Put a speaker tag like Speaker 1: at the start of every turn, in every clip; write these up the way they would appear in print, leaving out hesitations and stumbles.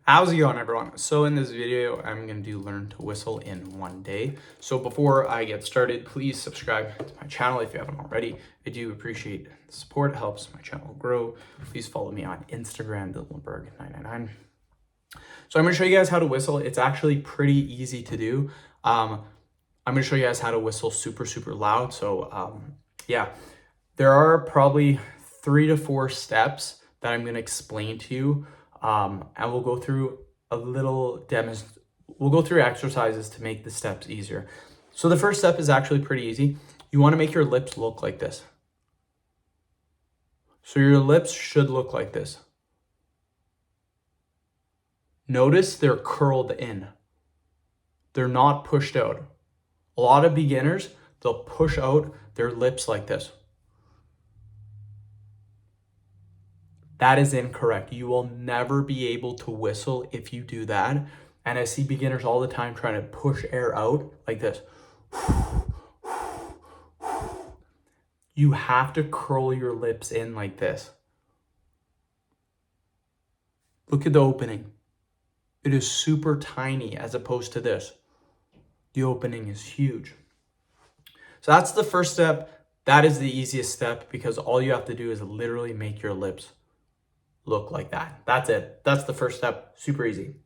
Speaker 1: How's it going, everyone? So in this video, I'm going to do learn to whistle in one day. So before I get started, please subscribe to my channel if you haven't already. I do appreciate the support. It helps my channel grow. Please follow me on Instagram, DylanBerg999. So I'm going to show you guys how to whistle. It's actually pretty easy to do. I'm going to show you guys how to whistle super loud. So yeah, there are probably 3 to 4 steps that I'm going to explain to you. And we'll go through we'll go through exercises to make the steps easier. So the first step is actually pretty easy. You want to make your lips look like this. So your lips should look like this. Notice they're curled in. They're not pushed out. A lot of beginners, they'll push out their lips like this. That is incorrect. You will never be able to whistle if you do that. And I see beginners all the time trying to push air out like this. You have to curl your lips in like this. Look at the opening. It is super tiny as opposed to this. The opening is huge. So that's the first step. That is the easiest step because all you have to do is literally make your lips look like that. That's it. That's the first step. Super easy.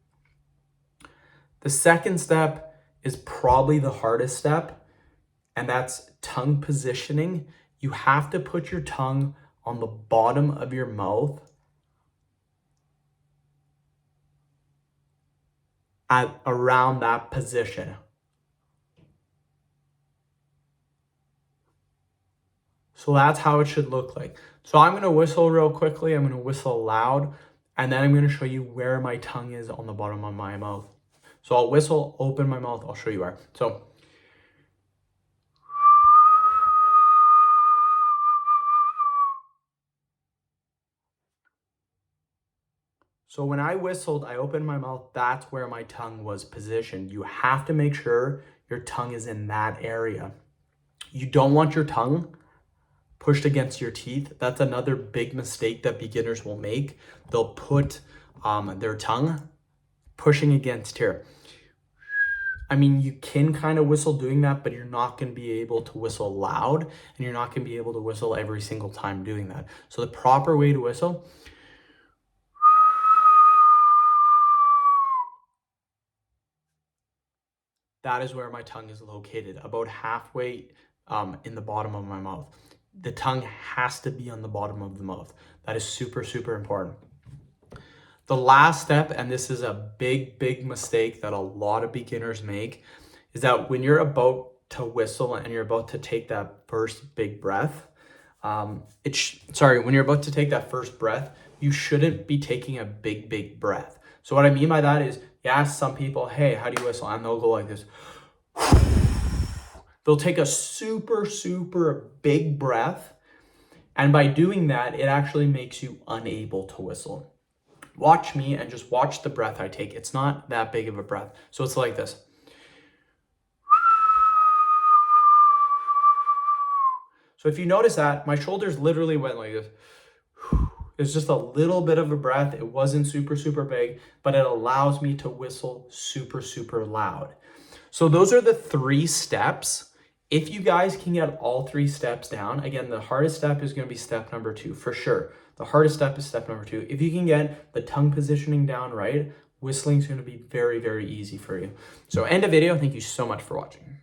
Speaker 1: The second step is probably the hardest step, and that's tongue positioning. You have to put your tongue on the bottom of your mouth at around that position. So that's how it should look like. So I'm going to whistle real quickly. I'm going to whistle loud, and then I'm going to show you where my tongue is on the bottom of my mouth. So I'll whistle, open my mouth. I'll show you where. So when I whistled, I opened my mouth. That's where my tongue was positioned. You have to make sure your tongue is in that area. You don't want your tongue pushed against your teeth. That's another big mistake that beginners will make. They'll put their tongue pushing against here. I mean, you can kind of whistle doing that, but you're not going to be able to whistle loud, and you're not going to be able to whistle every single time doing that. So the proper way to whistle, that is where my tongue is located, about halfway in the bottom of my mouth. The tongue has to be on the bottom of the mouth. That is super important. The last step, and this is a big mistake that a lot of beginners make, is that when you're about to whistle and you're about to take that first big breath, when you're about to take that first breath, you shouldn't be taking a big breath. So what I mean by that is, you ask some people, hey, how do you whistle? And they'll go like this. They'll take a super big breath. And by doing that, it actually makes you unable to whistle. Watch me and just watch the breath I take. It's not that big of a breath. So it's like this. So if you notice that, my shoulders literally went like this. It's just a little bit of a breath. It wasn't super big, but it allows me to whistle super loud. So those are the 3 steps. If you guys can get all 3 steps down, again, the hardest step is going to be step number 2 for sure. The hardest step is step number 2. If you can get the tongue positioning down right, whistling is going to be very easy for you. So end of video. Thank you so much for watching.